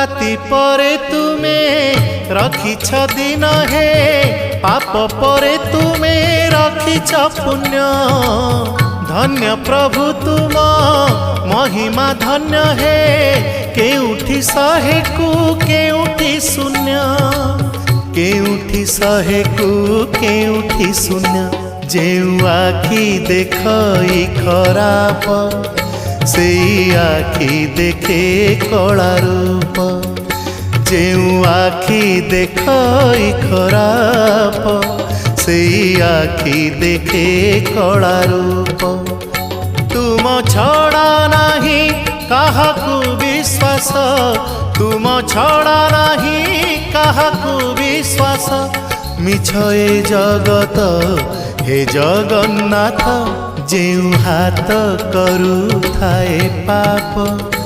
राति परे तुमे रखिछ दिन हे पाप परे तुमे रखिछ पुण्य धन्य प्रभु तुम महिमा धन्य हे केउठी शहे को केउठी शून्य केउठी शहे को केउठी शून्य जेउ आखि देखई खराप से आखि देखे कला रूप जेउ आखि देखई खराप से आखि देखे कला रूप तुम छड़ा नहीं काहाकू विश्वास तुम छड़ा नहीं काहाकू विश्वास मिछ ए जगत हे जगन्नाथ जेउ हाथ करू थाए पाप।